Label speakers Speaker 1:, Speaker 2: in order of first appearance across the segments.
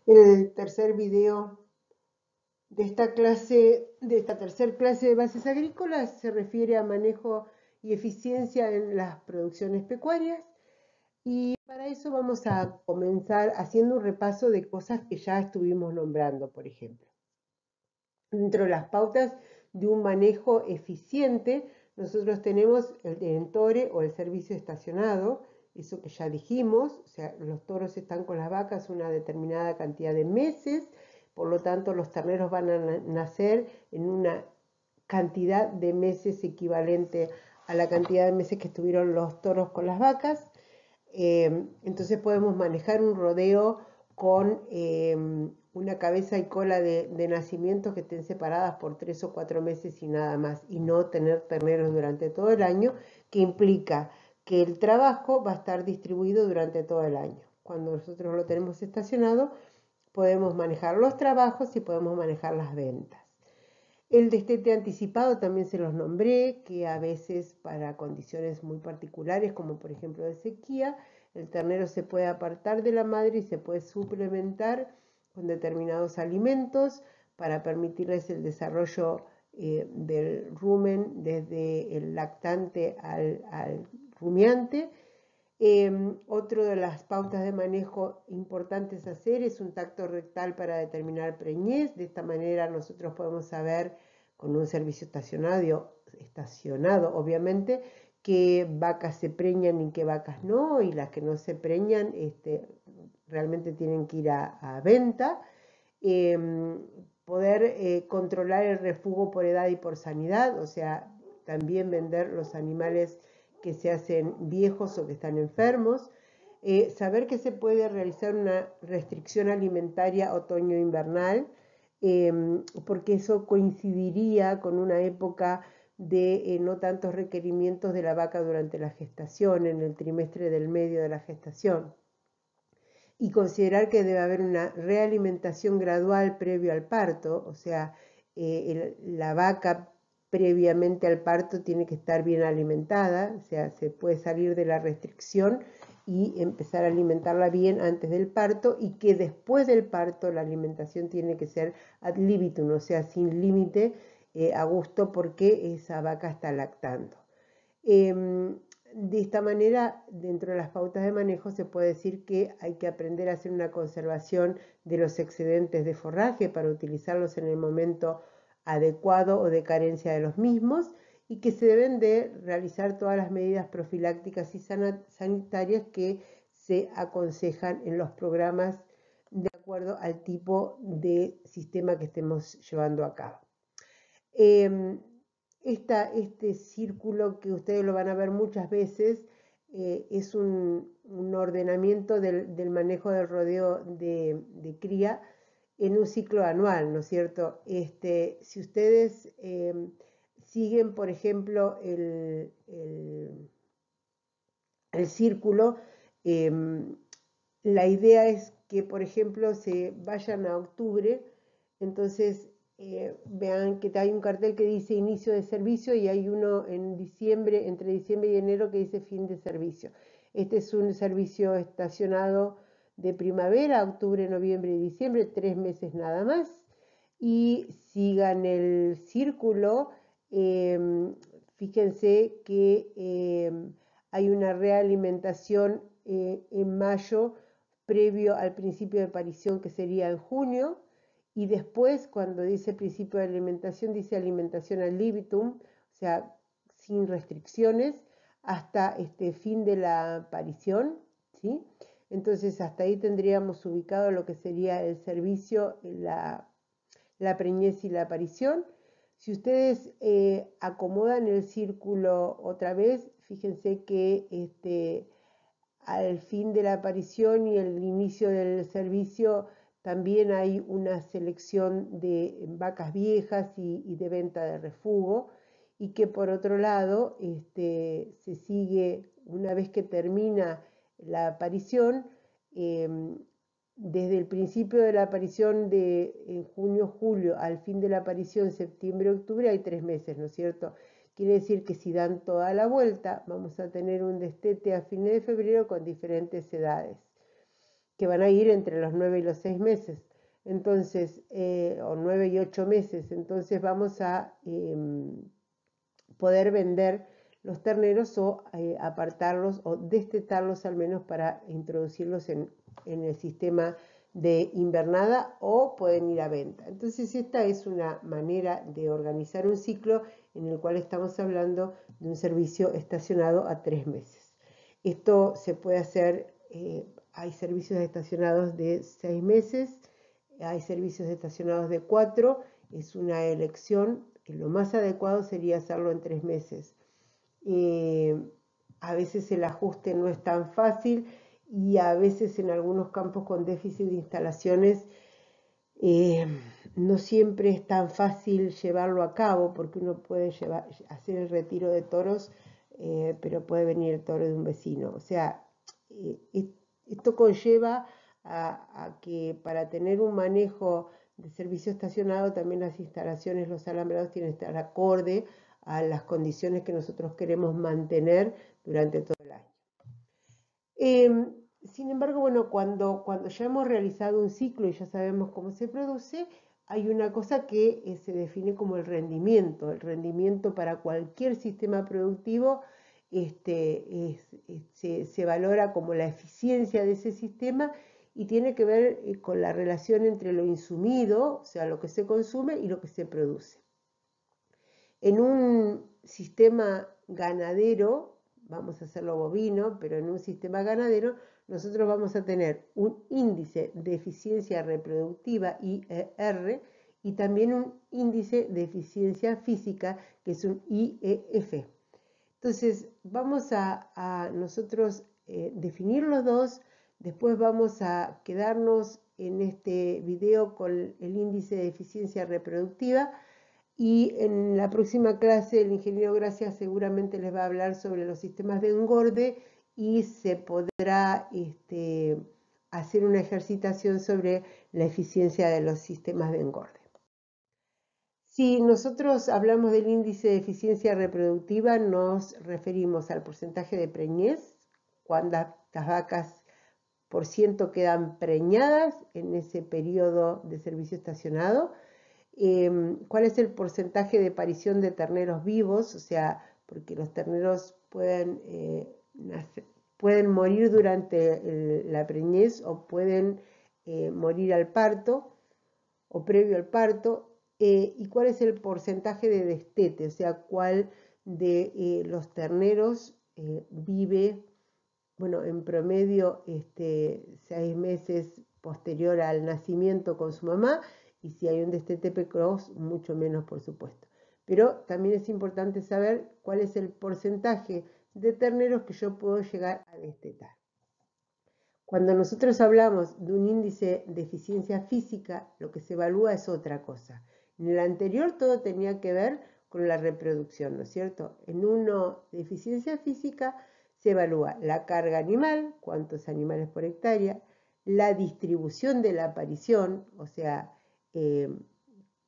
Speaker 1: El tercer video de esta clase, de esta tercer clase de bases agrícolas, se refiere a manejo y eficiencia en las producciones pecuarias. Y para eso vamos a comenzar haciendo un repaso de cosas que ya estuvimos nombrando, por ejemplo. Dentro de las pautas de un manejo eficiente, nosotros tenemos el entore o el servicio estacionado, eso que ya dijimos, o sea, los toros están con las vacas una determinada cantidad de meses, por lo tanto los terneros van a nacer en una cantidad de meses equivalente a la cantidad de meses que estuvieron los toros con las vacas. Entonces podemos manejar un rodeo con una cabeza y cola de nacimientos que estén separadas por 3 o 4 meses y nada más, y no tener terneros durante todo el año, que implica que el trabajo va a estar distribuido durante todo el año. Cuando nosotros lo tenemos estacionado, podemos manejar los trabajos y podemos manejar las ventas. El destete anticipado también se los nombré, que a veces para condiciones muy particulares, como por ejemplo de sequía, el ternero se puede apartar de la madre y se puede suplementar con determinados alimentos para permitirles el desarrollo del rumen desde el lactante al rumiante. Otro de las pautas de manejo importantes a hacer es un tacto rectal para determinar preñez. De esta manera nosotros podemos saber con un servicio estacionado obviamente, qué vacas se preñan y qué vacas no, y las que no se preñan realmente tienen que ir a venta. Poder controlar el refugo por edad y por sanidad, o sea, también vender los animales que se hacen viejos o que están enfermos. Saber que se puede realizar una restricción alimentaria otoño-invernal, porque eso coincidiría con una época de no tantos requerimientos de la vaca durante la gestación, en el trimestre del medio de la gestación. Y considerar que debe haber una realimentación gradual previo al parto, o sea, la vaca previamente al parto tiene que estar bien alimentada, o sea, se puede salir de la restricción y empezar a alimentarla bien antes del parto, y que después del parto la alimentación tiene que ser ad libitum, o sea, sin límite, a gusto, porque esa vaca está lactando. De esta manera, dentro de las pautas de manejo, se puede decir que hay que aprender a hacer una conservación de los excedentes de forraje para utilizarlos en el momento adecuado o de carencia de los mismos, y que se deben de realizar todas las medidas profilácticas y sanitarias que se aconsejan en los programas de acuerdo al tipo de sistema que estemos llevando a cabo. Este círculo, que ustedes lo van a ver muchas veces, es un ordenamiento del manejo del rodeo de cría en un ciclo anual, ¿no es cierto? Si ustedes siguen, por ejemplo, el círculo, la idea es que, por ejemplo, se vayan a octubre, entonces vean que hay un cartel que dice inicio de servicio, y hay uno en diciembre, entre diciembre y enero, que dice fin de servicio. Este es un servicio estacionado de primavera, octubre, noviembre y diciembre, 3 meses nada más. Y sigan el círculo. Fíjense que hay una realimentación en mayo, previo al principio de parición, que sería en junio. Y después, cuando dice principio de alimentación, dice alimentación ad libitum, o sea, sin restricciones, hasta fin de la aparición, ¿sí? Entonces, hasta ahí tendríamos ubicado lo que sería el servicio, la preñez y la aparición. Si ustedes acomodan el círculo otra vez, fíjense que al fin de la aparición y el inicio del servicio también hay una selección de vacas viejas y de venta de refugo, y que por otro lado se sigue, una vez que termina la aparición, desde el principio de la aparición en junio-julio al fin de la aparición septiembre-octubre, hay 3 meses, ¿no es cierto? Quiere decir que si dan toda la vuelta, vamos a tener un destete a fines de febrero con diferentes edades. que van a ir entre los 9 y los 6 meses. Entonces, o 9 y 8 meses. Entonces vamos a poder vender los terneros o apartarlos o destetarlos al menos para introducirlos en el sistema de invernada o pueden ir a venta. Entonces esta es una manera de organizar un ciclo en el cual estamos hablando de un servicio estacionado a 3 meses. Esto se puede hacer, hay servicios estacionados de 6 meses, hay servicios estacionados de 4, es una elección. Lo más adecuado sería hacerlo en 3 meses. A veces el ajuste no es tan fácil y a veces en algunos campos con déficit de instalaciones no siempre es tan fácil llevarlo a cabo porque uno puede hacer el retiro de toros, pero puede venir el toro de un vecino. O sea, esto conlleva a que para tener un manejo de servicio estacionado también las instalaciones, los alambrados tienen que estar acorde a las condiciones que nosotros queremos mantener durante todo el año. Sin embargo, bueno, cuando ya hemos realizado un ciclo y ya sabemos cómo se produce, hay una cosa que se define como el rendimiento. El rendimiento para cualquier sistema productivo se valora como la eficiencia de ese sistema y tiene que ver con la relación entre lo insumido, o sea, lo que se consume y lo que se produce. En un sistema ganadero, vamos a hacerlo bovino, pero en un sistema ganadero, nosotros vamos a tener un índice de eficiencia reproductiva, IER, y también un índice de eficiencia física, que es un IEF. Entonces, vamos a nosotros definir los dos, después vamos a quedarnos en este video con el índice de eficiencia reproductiva. Y en la próxima clase el ingeniero Gracia seguramente les va a hablar sobre los sistemas de engorde y se podrá hacer una ejercitación sobre la eficiencia de los sistemas de engorde. Si nosotros hablamos del índice de eficiencia reproductiva, nos referimos al porcentaje de preñez, cuántas vacas por ciento quedan preñadas en ese periodo de servicio estacionado, cuál es el porcentaje de aparición de terneros vivos, o sea, porque los terneros pueden morir durante la preñez o pueden morir al parto o previo al parto, y cuál es el porcentaje de destete, o sea, cuál de los terneros vive, bueno, en promedio 6 meses posterior al nacimiento con su mamá, y si hay un destete precoz, mucho menos, por supuesto. Pero también es importante saber cuál es el porcentaje de terneros que yo puedo llegar a destetar. Cuando nosotros hablamos de un índice de eficiencia física, lo que se evalúa es otra cosa. En el anterior todo tenía que ver con la reproducción, ¿no es cierto? En uno de eficiencia física se evalúa la carga animal, cuántos animales por hectárea, la distribución de la aparición, o sea,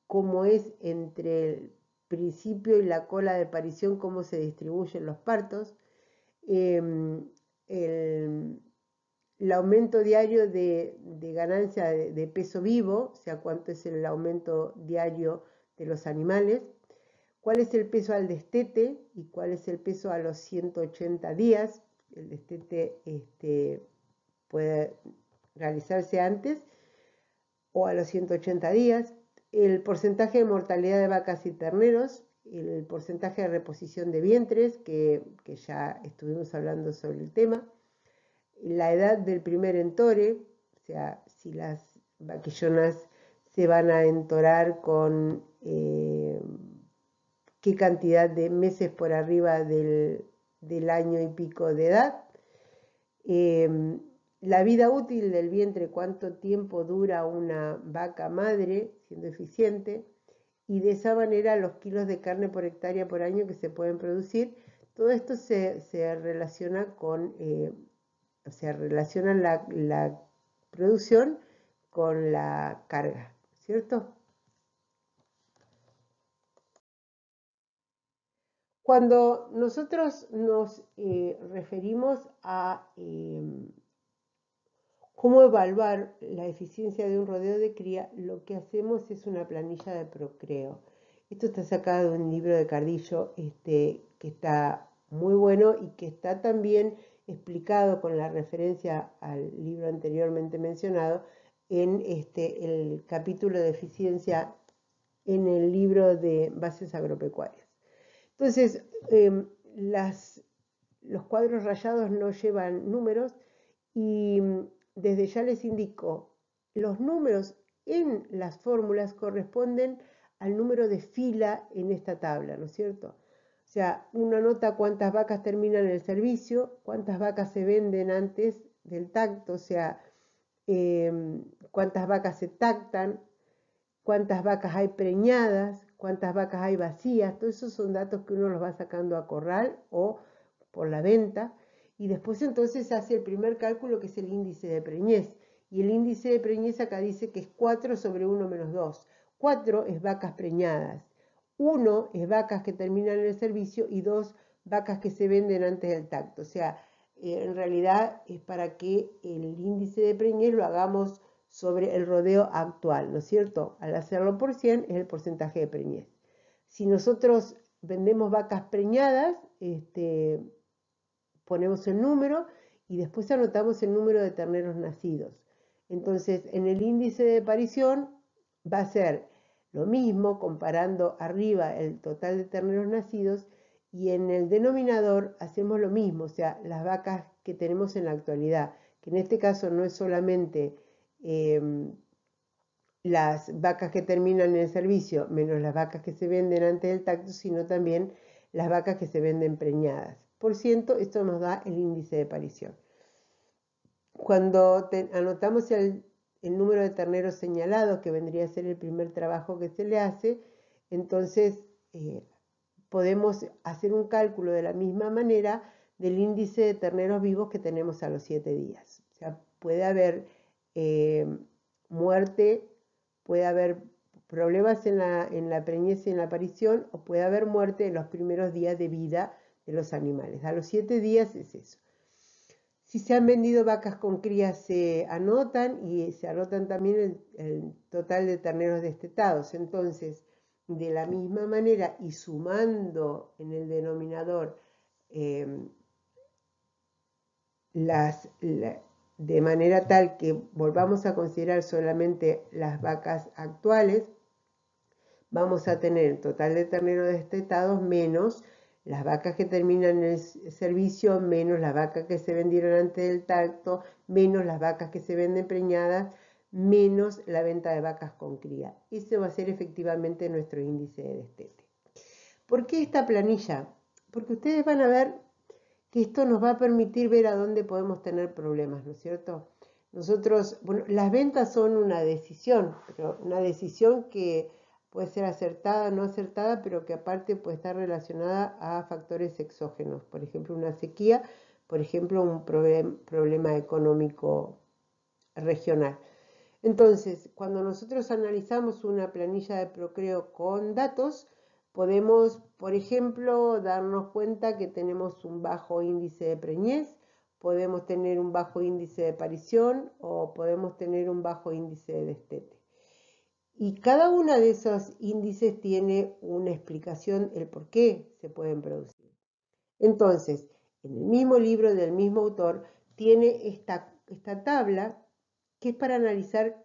Speaker 1: cómo es entre el principio y la cola de aparición, cómo se distribuyen los partos, el aumento diario de ganancia de peso vivo, o sea, cuánto es el aumento diario de los animales, cuál es el peso al destete y cuál es el peso a los 180 días. El destete puede realizarse antes o a los 180 días. El porcentaje de mortalidad de vacas y terneros, el porcentaje de reposición de vientres, que ya estuvimos hablando sobre el tema, la edad del primer entore, o sea, si las vaquillonas se van a entorar con qué cantidad de meses por arriba del año y pico de edad, la vida útil del vientre, cuánto tiempo dura una vaca madre siendo eficiente, y de esa manera los kilos de carne por hectárea por año que se pueden producir. Todo esto se relaciona con, o sea, relacionan la producción con la carga, ¿cierto? Cuando nosotros nos referimos a ¿Cómo evaluar la eficiencia de un rodeo de cría? Lo que hacemos es una planilla de procreo. Esto está sacado de un libro de Cardillo, que está muy bueno y que está también explicado con la referencia al libro anteriormente mencionado en el capítulo de eficiencia en el libro de bases agropecuarias. Entonces, los cuadros rayados no llevan números y desde ya les indico, los números en las fórmulas corresponden al número de fila en esta tabla, ¿no es cierto? O sea, uno anota cuántas vacas terminan el servicio, cuántas vacas se venden antes del tacto, o sea, cuántas vacas se tactan, cuántas vacas hay preñadas, cuántas vacas hay vacías, todos esos son datos que uno los va sacando a corral o por la venta, y después entonces hace el primer cálculo que es el índice de preñez, y el índice de preñez acá dice que es 4 sobre 1 menos 2. 4 es vacas preñadas, 1 es vacas que terminan el servicio y 2 vacas que se venden antes del tacto. O sea, en realidad es para que el índice de preñez lo hagamos sobre el rodeo actual, ¿no es cierto? Al hacerlo por 100 es el porcentaje de preñez. Si nosotros vendemos vacas preñadas, ponemos el número y después anotamos el número de terneros nacidos. Entonces, en el índice de parición va a ser lo mismo comparando arriba el total de terneros nacidos y en el denominador hacemos lo mismo, o sea, las vacas que tenemos en la actualidad, que en este caso no es solamente las vacas que terminan en el servicio menos las vacas que se venden antes del tacto, sino también las vacas que se venden preñadas. Por ciento, esto nos da el índice de parición. Cuando anotamos el número de terneros señalados, que vendría a ser el primer trabajo que se le hace, entonces podemos hacer un cálculo de la misma manera del índice de terneros vivos que tenemos a los 7 días. O sea, puede haber muerte, puede haber problemas en la preñez y en la aparición, o puede haber muerte en los primeros días de vida de los animales. A los 7 días es eso. Si se han vendido vacas con crías se anotan y se anotan también el total de terneros destetados. Entonces, de la misma manera y sumando en el denominador de manera tal que volvamos a considerar solamente las vacas actuales, vamos a tener el total de terneros destetados menos las vacas que terminan el servicio, menos las vacas que se vendieron antes del tacto, menos las vacas que se venden preñadas, menos la venta de vacas con cría. Ese va a ser efectivamente nuestro índice de destete. ¿Por qué esta planilla? Porque ustedes van a ver que esto nos va a permitir ver a dónde podemos tener problemas, ¿no es cierto? Nosotros, bueno, las ventas son una decisión, pero una decisión que puede ser acertada o no acertada, pero que aparte puede estar relacionada a factores exógenos, por ejemplo, una sequía, por ejemplo, un problema económico regional. Entonces, cuando nosotros analizamos una planilla de procreo con datos, podemos, por ejemplo, darnos cuenta que tenemos un bajo índice de preñez, podemos tener un bajo índice de parición o podemos tener un bajo índice de destete. Y cada uno de esos índices tiene una explicación, el por qué se pueden producir. Entonces, en el mismo libro del mismo autor, tiene esta tabla que es para analizar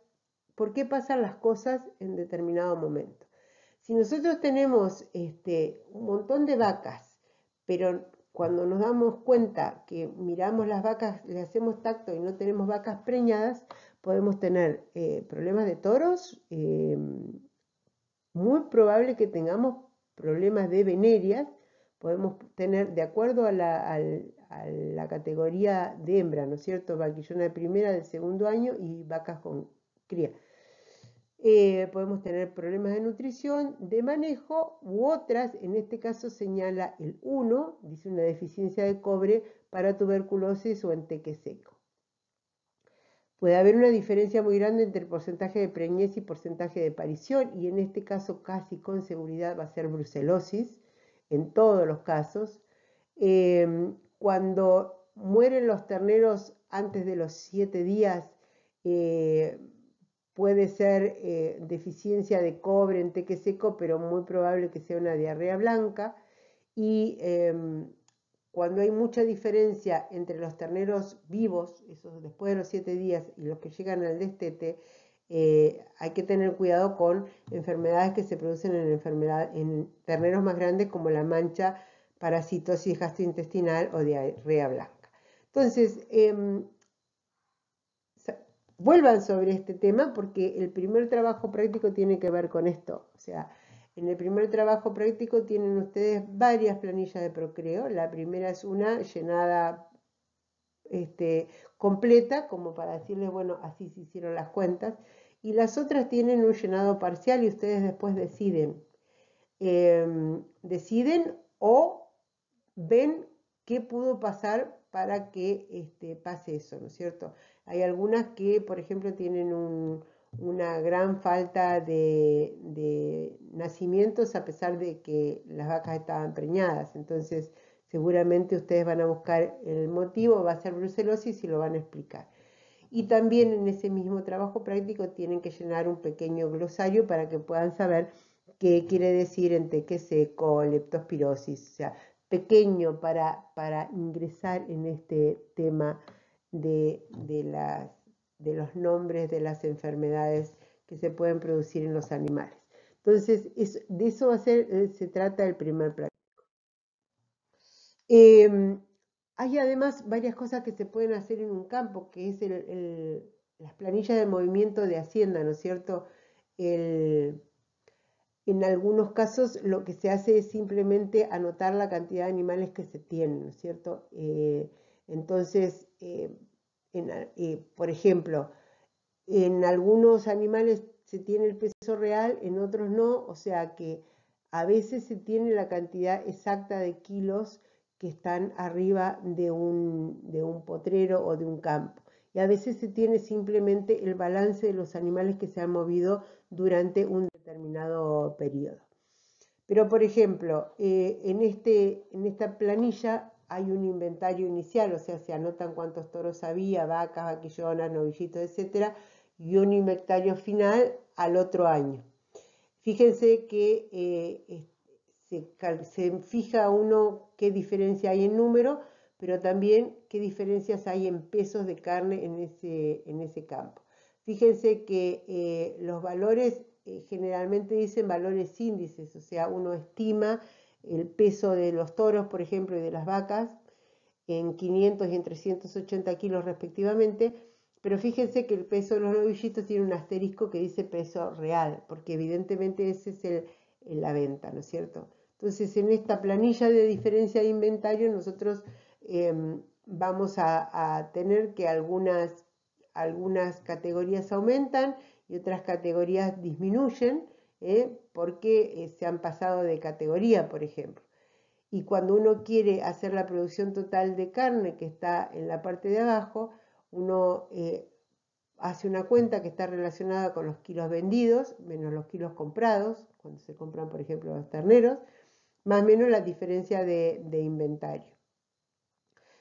Speaker 1: por qué pasan las cosas en determinado momento. Si nosotros tenemos un montón de vacas, pero cuando nos damos cuenta que miramos las vacas, le hacemos tacto y no tenemos vacas preñadas, podemos tener problemas de toros, muy probable que tengamos problemas de venerias, podemos tener, de acuerdo a la categoría de hembra, ¿no es cierto? Vaquillona de primera, del segundo año y vacas con cría. Podemos tener problemas de nutrición, de manejo u otras, en este caso señala el 1, dice una deficiencia de cobre para tuberculosis o enteque seco. Puede haber una diferencia muy grande entre el porcentaje de preñez y porcentaje de parición, y en este caso casi con seguridad va a ser brucelosis, en todos los casos. Cuando mueren los terneros antes de los 7 días, puede ser deficiencia de cobre en teque seco, pero muy probable que sea una diarrea blanca. Y cuando hay mucha diferencia entre los terneros vivos, esos después de los 7 días, y los que llegan al destete, hay que tener cuidado con enfermedades que se producen en terneros más grandes, como la mancha, parasitosis gastrointestinal o diarrea blanca. Entonces, vuelvan sobre este tema porque el primer trabajo práctico tiene que ver con esto. O sea, en el primer trabajo práctico tienen ustedes varias planillas de Procreo. La primera es una llenada completa, como para decirles, bueno, así se hicieron las cuentas. Y las otras tienen un llenado parcial y ustedes después deciden. Deciden o ven qué pudo pasar para que pase eso, ¿no es cierto? Hay algunas que, por ejemplo, tienen una gran falta de nacimientos a pesar de que las vacas estaban preñadas. Entonces, seguramente ustedes van a buscar el motivo, va a ser brucelosis y lo van a explicar. Y también en ese mismo trabajo práctico tienen que llenar un pequeño glosario para que puedan saber qué quiere decir enteque seco, leptospirosis, o sea, pequeño para ingresar en este tema de los nombres de las enfermedades que se pueden producir en los animales. Entonces, de eso se trata el primer práctico. Hay además varias cosas que se pueden hacer en un campo, que es las planillas de movimiento de Hacienda, ¿no es cierto? En algunos casos lo que se hace es simplemente anotar la cantidad de animales que se tienen, ¿no es cierto? Entonces, por ejemplo, en algunos animales se tiene el peso real, en otros no, o sea que a veces se tiene la cantidad exacta de kilos que están arriba de un potrero o de un campo. Y a veces se tiene simplemente el balance de los animales que se han movido durante un determinado periodo. Pero, por ejemplo, en esta planilla hay un inventario inicial, o sea, se anotan cuántos toros había, vacas, vaquillonas, novillitos, etcétera, y un inventario final al otro año. Fíjense que se fija uno qué diferencia hay en número, pero también qué diferencias hay en pesos de carne en ese campo. Fíjense que los valores generalmente dicen valores índices, o sea, uno estima el peso de los toros, por ejemplo, y de las vacas en 500 y en 380 kilos respectivamente, pero fíjense que el peso de los novillitos tiene un asterisco que dice peso real, porque evidentemente ese es la venta, ¿no es cierto? Entonces, en esta planilla de diferencia de inventario, nosotros vamos a tener que algunas categorías aumentan y otras categorías disminuyen, porque se han pasado de categoría, por ejemplo. Y cuando uno quiere hacer la producción total de carne, que está en la parte de abajo, uno hace una cuenta que está relacionada con los kilos vendidos, menos los kilos comprados, cuando se compran, por ejemplo, los terneros, más o menos la diferencia de inventario.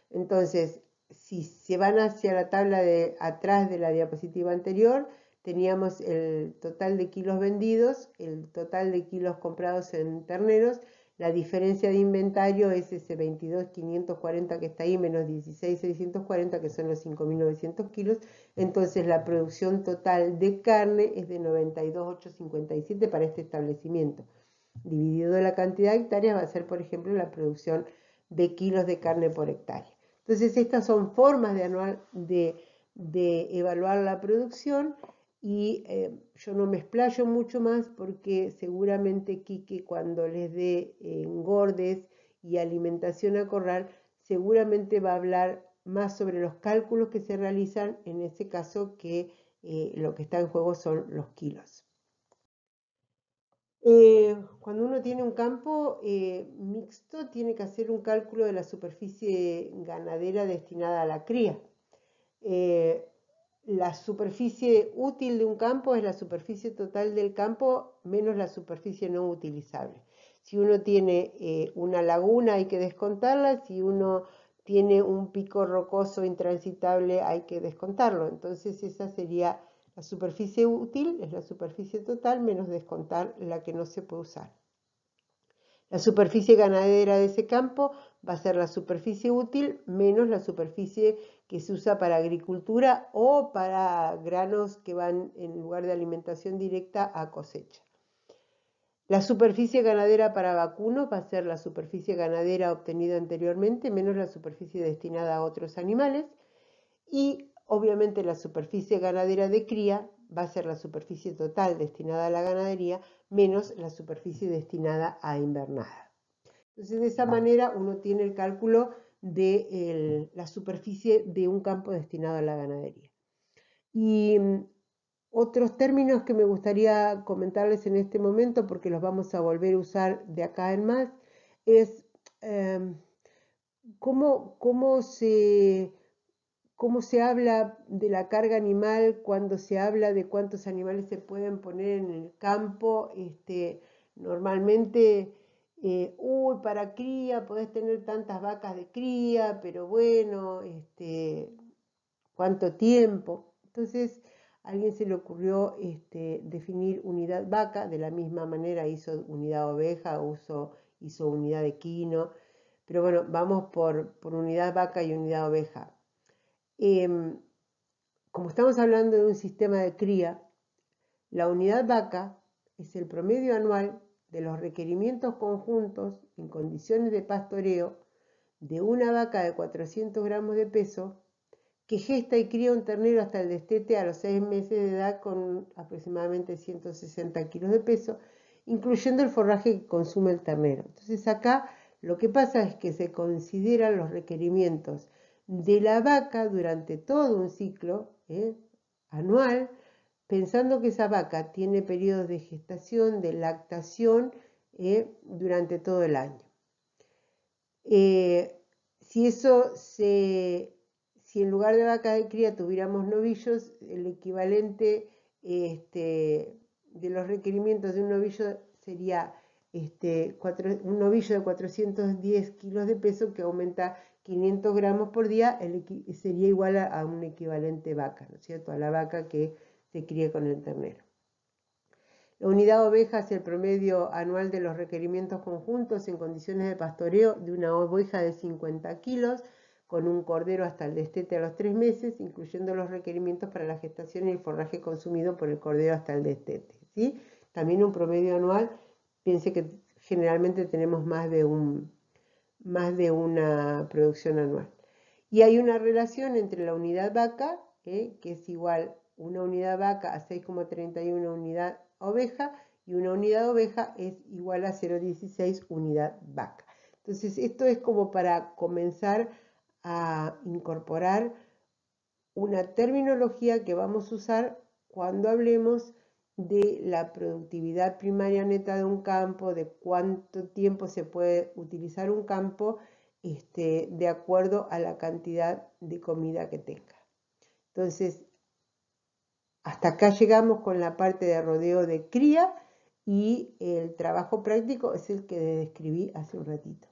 Speaker 1: Entonces, si se van hacia la tabla de atrás de la diapositiva anterior, teníamos el total de kilos vendidos, el total de kilos comprados en terneros, la diferencia de inventario es ese 22.540 que está ahí, menos 16.640, que son los 5.900 kilos. Entonces, la producción total de carne es de 92.857 para este establecimiento. Dividido la cantidad de hectáreas va a ser, por ejemplo, la producción de kilos de carne por hectárea. Entonces, estas son formas de evaluar la producción y yo no me explayo mucho más porque seguramente Quique, cuando les dé engordes y alimentación a corral, seguramente va a hablar más sobre los cálculos que se realizan, en ese caso que lo que está en juego son los kilos. Cuando uno tiene un campo mixto, tiene que hacer un cálculo de la superficie ganadera destinada a la cría. La superficie útil de un campo es la superficie total del campo menos la superficie no utilizable. Si uno tiene una laguna hay que descontarla, si uno tiene un pico rocoso intransitable, hay que descontarlo. Entonces esa sería la superficie útil, es la superficie total menos descontar la que no se puede usar. La superficie ganadera de ese campo va a ser la superficie útil menos la superficie que se usa para agricultura o para granos que van en lugar de alimentación directa a cosecha. La superficie ganadera para vacuno va a ser la superficie ganadera obtenida anteriormente menos la superficie destinada a otros animales, y obviamente la superficie ganadera de cría va a ser la superficie total destinada a la ganadería menos la superficie destinada a invernada. Entonces de esa manera uno tiene el cálculo de la superficie de un campo destinado a la ganadería. Y otros términos que me gustaría comentarles en este momento, porque los vamos a volver a usar de acá en más, es cómo se habla de la carga animal cuando se habla de cuántos animales se pueden poner en el campo. Normalmente, para cría podés tener tantas vacas de cría, pero bueno, ¿cuánto tiempo? Entonces, a alguien se le ocurrió definir unidad vaca, de la misma manera hizo unidad oveja, hizo unidad equino, pero bueno, vamos por unidad vaca y unidad oveja. Como estamos hablando de un sistema de cría, la unidad vaca es el promedio anual de los requerimientos conjuntos en condiciones de pastoreo de una vaca de 400 gramos de peso que gesta y cría un ternero hasta el destete a los 6 meses de edad con aproximadamente 160 kilos de peso, incluyendo el forraje que consume el ternero. Entonces acá lo que pasa es que se consideran los requerimientos de la vaca durante todo un ciclo anual, pensando que esa vaca tiene periodos de gestación, de lactación durante todo el año. Si en lugar de vaca de cría tuviéramos novillos, el equivalente de los requerimientos de un novillo sería un novillo de 410 kilos de peso que aumenta 500 gramos por día, sería igual a un equivalente vaca, ¿no es cierto? A la vaca que se cría con el ternero. La unidad oveja es el promedio anual de los requerimientos conjuntos en condiciones de pastoreo de una oveja de 50 kilos, con un cordero hasta el destete a los 3 meses, incluyendo los requerimientos para la gestación y el forraje consumido por el cordero hasta el destete, ¿sí? También un promedio anual, piense que generalmente tenemos más de una producción anual. Y hay una relación entre la unidad vaca, que es igual una unidad vaca a 6,31 unidad oveja, y una unidad oveja es igual a 0,16 unidad vaca. Entonces esto es como para comenzar a incorporar una terminología que vamos a usar cuando hablemos de la productividad primaria neta de un campo, de cuánto tiempo se puede utilizar un campo de acuerdo a la cantidad de comida que tenga. Entonces, hasta acá llegamos con la parte de rodeo de cría, y el trabajo práctico es el que describí hace un ratito.